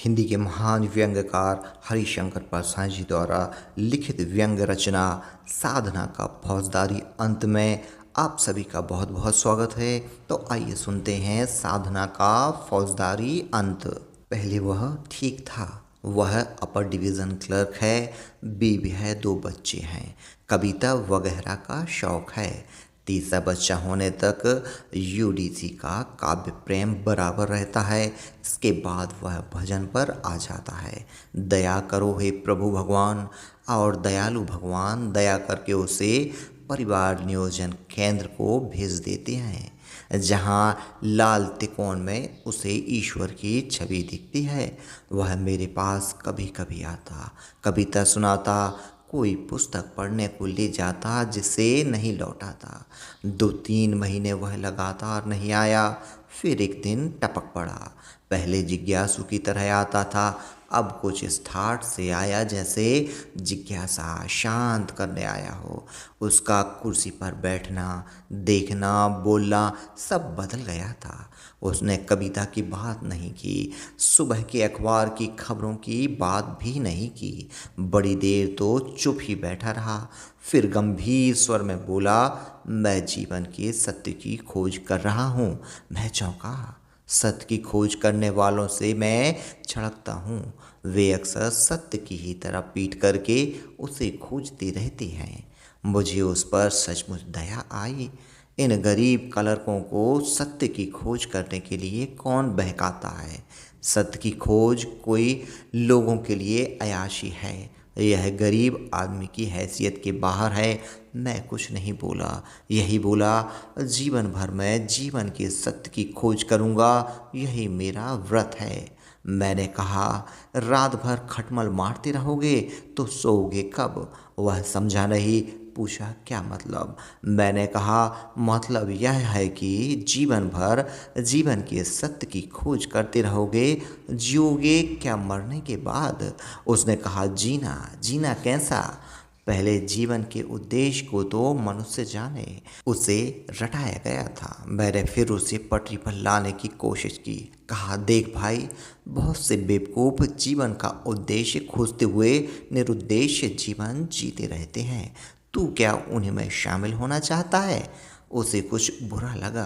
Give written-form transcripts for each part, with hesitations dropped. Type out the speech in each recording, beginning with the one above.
हिंदी के महान व्यंग्यकार हरिशंकर प्रसाद जी द्वारा लिखित व्यंग्य रचना साधना का फौजदारी अंत में आप सभी का बहुत बहुत स्वागत है। तो आइए सुनते हैं साधना का फौजदारी अंत। पहले वह ठीक था, वह अपर डिवीज़न क्लर्क है, बीवी है, 2 बच्चे हैं, कविता वगैरह का शौक है। तीसरा बच्चा होने तक यूडीसी का काव्य प्रेम बराबर रहता है। इसके बाद वह भजन पर आ जाता है। दया करो हे प्रभु भगवान, और दयालु भगवान दया करके उसे परिवार नियोजन केंद्र को भेज देते हैं, जहाँ लाल तिकोण में उसे ईश्वर की छवि दिखती है। वह मेरे पास कभी कभी आता, कविता सुनाता, कोई पुस्तक पढ़ने को ले जाता जिसे नहीं लौटाता। 2-3 महीने वह लगातार नहीं आया। फिर एक दिन टपक पड़ा। पहले जिज्ञासु की तरह आता था, अब कुछ इस ठाठ से आया जैसे जिज्ञासा शांत करने आया हो। उसका कुर्सी पर बैठना, देखना, बोलना सब बदल गया था। उसने कविता की बात नहीं की, सुबह के अखबार की खबरों की बात भी नहीं की। बड़ी देर तो चुप ही बैठा रहा। फिर गंभीर स्वर में बोला, मैं जीवन के सत्य की खोज कर रहा हूँ। मैं चौंका। सत्य की खोज करने वालों से मैं छिड़कता हूँ। वे अक्सर सत्य की ही तरह पीट करके उसे खोजते रहते हैं। मुझे उस पर सचमुच दया आई। इन गरीब कलरकों को सत्य की खोज करने के लिए कौन बहकाता है? सत्य की खोज कोई लोगों के लिए अयाशी है। यह गरीब आदमी की हैसियत के बाहर है। मैं कुछ नहीं बोला, यही बोला, जीवन भर मैं जीवन के सत्य की खोज करूँगा, यही मेरा व्रत है। मैंने कहा, रात भर खटमल मारते रहोगे तो सोओगे कब? वह समझा नहीं। पूछा, क्या मतलब? मैंने कहा, मतलब यह है कि जीवन भर जीवन के सत्य की खोज करते रहोगे, जियोगे क्या मरने के बाद? उसने कहा, जीना जीना कैसा? पहले जीवन के उद्देश्य को तो मनुष्य जाने, उसे रटाया गया था। मैंने फिर उसे पटरी पर लाने की कोशिश की। कहा, देख भाई, बहुत से बेवकूफ़ जीवन का उद्देश्य खोजते हुए निरुद्देश्य जीवन जीते रहते हैं। तू क्या उन्हीं में शामिल होना चाहता है? उसे कुछ बुरा लगा।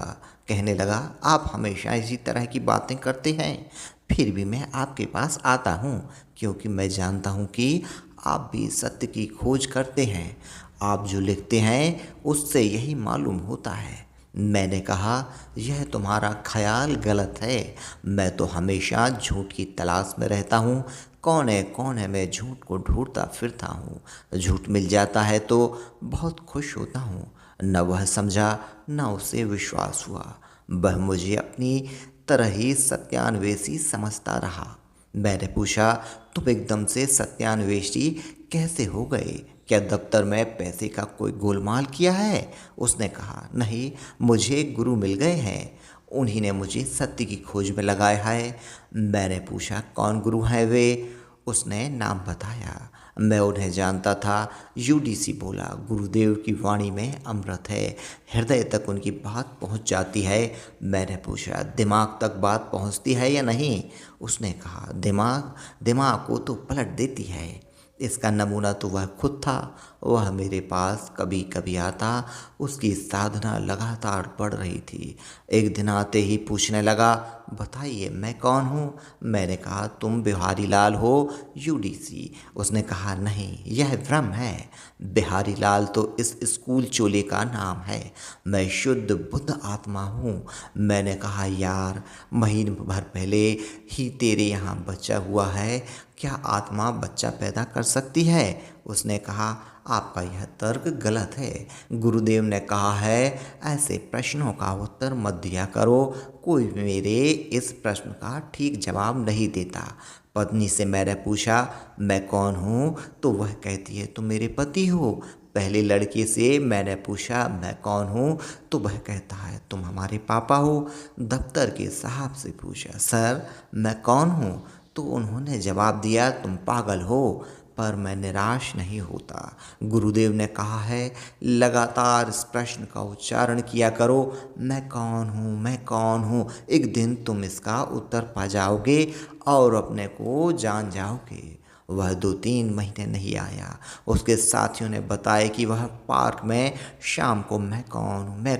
कहने लगा, आप हमेशा इसी तरह की बातें करते हैं। फिर भी मैं आपके पास आता हूँ, क्योंकि मैं जानता हूँ कि आप भी सत्य की खोज करते हैं। आप जो लिखते हैं उससे यही मालूम होता है। मैंने कहा, यह तुम्हारा ख्याल गलत है। मैं तो हमेशा झूठ की तलाश में रहता हूँ। कोने कोने में झूठ को ढूंढता फिरता हूँ। झूठ मिल जाता है तो बहुत खुश होता हूँ। न वह समझा, न उसे विश्वास हुआ। वह मुझे अपनी तरह ही सत्यान्वेषी समझता रहा। मैंने पूछा, तुम एकदम से सत्यान्वेषी कैसे हो गए? क्या दफ्तर में पैसे का कोई गोलमाल किया है? उसने कहा, नहीं, मुझे गुरु मिल गए हैं। उन्हीं ने मुझे सत्य की खोज में लगाया है। मैंने पूछा, कौन गुरु हैं वे? उसने नाम बताया। मैं उन्हें जानता था। यूडीसी बोला, गुरुदेव की वाणी में अमृत है, हृदय तक उनकी बात पहुंच जाती है। मैंने पूछा, दिमाग तक बात पहुंचती है या नहीं? उसने कहा, दिमाग दिमाग को तो पलट देती है। इसका नमूना तो वह खुद था। वह मेरे पास कभी कभी आता। उसकी साधना लगातार बढ़ रही थी। एक दिन आते ही पूछने लगा, बताइए मैं कौन हूँ? मैंने कहा, तुम बिहारी लाल हो, यूडीसी। उसने कहा, नहीं, यह भ्रम है। बिहारी लाल तो इस स्कूल चोले का नाम है। मैं शुद्ध बुद्ध आत्मा हूँ। मैंने कहा, यार, महीने भर पहले ही तेरे यहाँ बच्चा हुआ है, क्या आत्मा बच्चा पैदा कर सकती है? उसने कहा, आपका यह तर्क गलत है। गुरुदेव ने कहा है, ऐसे प्रश्नों का उत्तर मत दिया करो। कोई मेरे इस प्रश्न का ठीक जवाब नहीं देता। पत्नी से मैंने पूछा, मैं कौन हूँ? तो वह कहती है, तुम मेरे पति हो। पहले लड़के से मैंने पूछा, मैं कौन हूँ? तो वह कहता है, तुम हमारे पापा हो। दफ्तर के साहब से पूछा, सर मैं कौन हूँ? तो उन्होंने जवाब दिया, तुम पागल हो। पर मैं निराश नहीं होता। गुरुदेव ने कहा है, लगातार इस प्रश्न का उच्चारण किया करो, मैं कौन हूँ, मैं कौन हूँ। एक दिन तुम इसका उत्तर पा जाओगे और अपने को जान जाओगे। वह 2-3 महीने नहीं आया। उसके साथियों ने बताया कि वह पार्क में शाम को मैं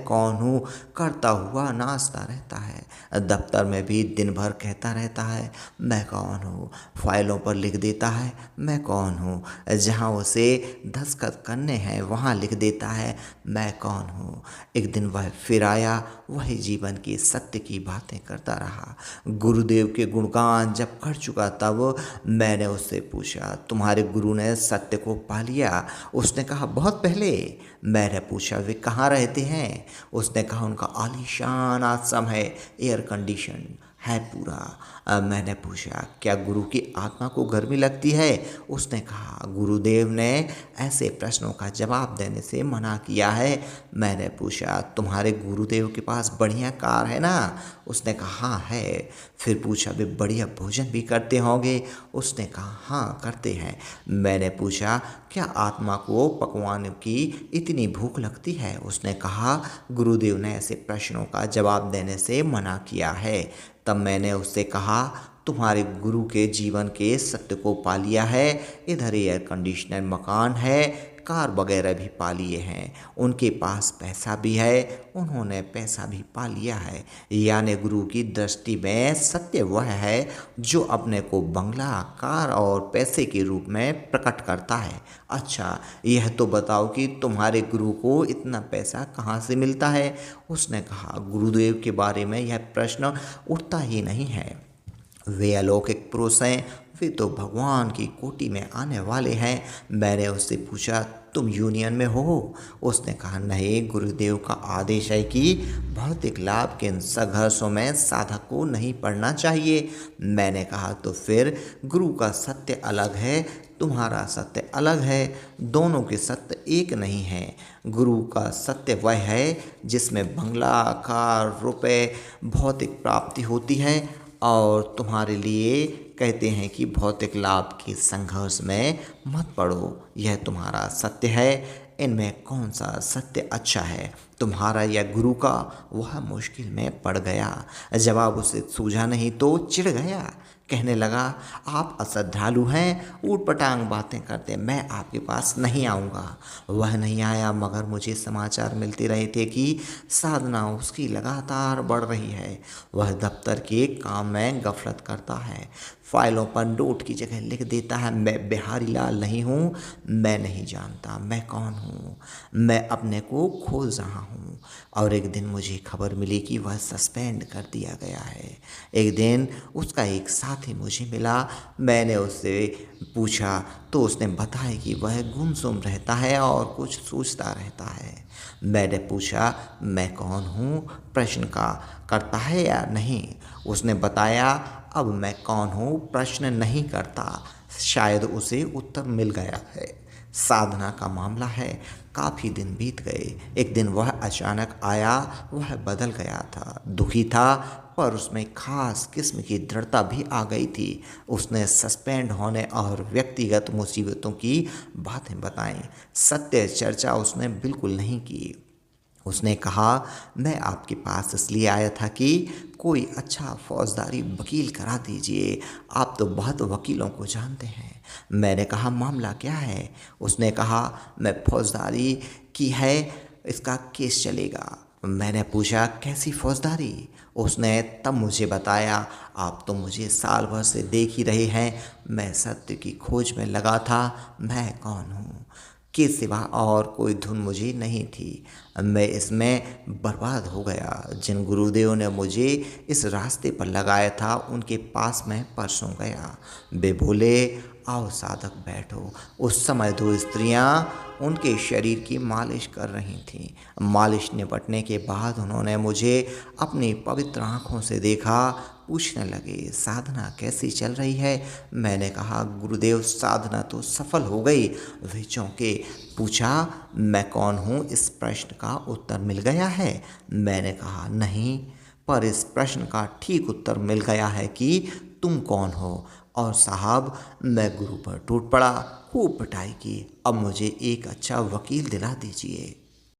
कौन हूँ करता हुआ नाचता रहता है। दफ्तर में भी दिन भर कहता रहता है, मैं कौन हूँ। फाइलों पर लिख देता है, मैं कौन हूँ। जहाँ उसे दस्तखत करने हैं वहाँ लिख देता है, मैं कौन हूँ। एक दिन वह फिर आया, वही जीवन के सत्य की बातें करता रहा। गुरुदेव के गुणगान जब कर चुका तब मैंने उससे पूछा, तुम्हारे गुरु ने सत्य को पा लिया? उसने कहा, बहुत पहले। मैंने पूछा, वे कहाँ रहते हैं? उसने कहा, उनका आलीशान आश्रम है, एयर कंडीशन है पूरा। मैंने पूछा, क्या गुरु की आत्मा को गर्मी लगती है? उसने कहा, गुरुदेव ने ऐसे प्रश्नों का जवाब देने से मना किया है। मैंने पूछा, तुम्हारे गुरुदेव के पास बढ़िया कार है ना? उसने कहा, हाँ है। फिर पूछा, वे बढ़िया भोजन भी करते होंगे? उसने कहा, हाँ करते हैं। मैंने पूछा, क्या आत्मा को पकवान की इतनी भूख लगती है? उसने कहा, गुरुदेव ने ऐसे प्रश्नों का जवाब देने से मना किया है। तब मैंने उससे कहा, तुम्हारे गुरु के जीवन के सत्य को पा लिया है। इधर एयर कंडीशनर मकान है, कार वगैरह भी पा लिए हैं, उनके पास पैसा भी है, उन्होंने पैसा भी पा लिया है। यानी गुरु की दृष्टि में सत्य वह है जो अपने को बंगला, कार और पैसे के रूप में प्रकट करता है। अच्छा, यह तो बताओ कि तुम्हारे गुरु को इतना पैसा कहाँ से मिलता है? उसने कहा, गुरुदेव के बारे में यह प्रश्न उठता ही नहीं है। वे अलौकिक पुरुष हैं, वे तो भगवान की कोटि में आने वाले हैं। मैंने उससे पूछा, तुम यूनियन में हो? उसने कहा, नहीं, गुरुदेव का आदेश है कि भौतिक लाभ के इन संघर्षों में साधक को नहीं पड़ना चाहिए। मैंने कहा, तो फिर गुरु का सत्य अलग है, तुम्हारा सत्य अलग है, दोनों के सत्य एक नहीं है। गुरु का सत्य वह है जिसमें बंगला, कार, रुपए, भौतिक प्राप्ति होती है, और तुम्हारे लिए कहते हैं कि भौतिक लाभ के संघर्ष में मत पड़ो। यह तुम्हारा सत्य है। इनमें कौन सा सत्य अच्छा है, तुम्हारा या गुरु का? वह मुश्किल में पड़ गया। जवाब उसे सूझा नहीं तो चिढ़ गया। कहने लगा, आप अश्रद्धालु हैं, ऊटपटांग बातें करते, मैं आपके पास नहीं आऊँगा। वह नहीं आया, मगर मुझे समाचार मिलते रहे थे कि साधना उसकी लगातार बढ़ रही है। वह दफ्तर के काम में गफलत करता है, फाइलों पर नोट की जगह लिख देता है, मैं बिहारी लाल नहीं हूँ, मैं नहीं जानता मैं कौन हूँ, मैं अपने को खोज रहा हूँ। और एक दिन मुझे खबर मिली कि वह सस्पेंड कर दिया गया है। एक दिन उसका एक साथी मुझे मिला, मैंने उससे पूछा तो उसने बताया कि वह गुमसुम रहता है और कुछ सोचता रहता है। मैंने पूछा, मैं कौन हूँ प्रश्न का करता है या नहीं? उसने बताया, अब मैं कौन हूँ प्रश्न नहीं करता। शायद उसे उत्तर मिल गया है। साधना का मामला है। काफ़ी दिन बीत गए। एक दिन वह अचानक आया। वह बदल गया था, दुखी था, पर उसमें खास किस्म की दृढ़ता भी आ गई थी। उसने सस्पेंड होने और व्यक्तिगत मुसीबतों की बातें बताईं। सत्य चर्चा उसने बिल्कुल नहीं की। उसने कहा, मैं आपके पास इसलिए आया था कि कोई अच्छा फौजदारी वकील करा दीजिए, आप तो बहुत वकीलों को जानते हैं। मैंने कहा, मामला क्या है? उसने कहा, मैं फौजदारी की है, इसका केस चलेगा। मैंने पूछा, कैसी फौजदारी? उसने तब मुझे बताया, आप तो मुझे साल भर से देख ही रहे हैं, मैं सत्य की खोज में लगा था, मैं कौन हूँ के सिवा और कोई धुन मुझे नहीं थी। मैं इसमें बर्बाद हो गया। जिन गुरुदेव ने मुझे इस रास्ते पर लगाया था उनके पास मैं परसों गया। वे बोले, आओ साधक बैठो। उस समय 2 स्त्रियां उनके शरीर की मालिश कर रही थीं। मालिश निपटने के बाद उन्होंने मुझे अपनी पवित्र आँखों से देखा। पूछने लगे, साधना कैसी चल रही है? मैंने कहा, गुरुदेव साधना तो सफल हो गई। वे चौंके। पूछा, मैं कौन हूँ इस प्रश्न का उत्तर मिल गया है? मैंने कहा, नहीं, पर इस प्रश्न का ठीक उत्तर मिल गया है कि तुम कौन हो। और साहब मैं गुरु पर टूट पड़ा, खूब पिटाई की। अब मुझे एक अच्छा वकील दिला दीजिए।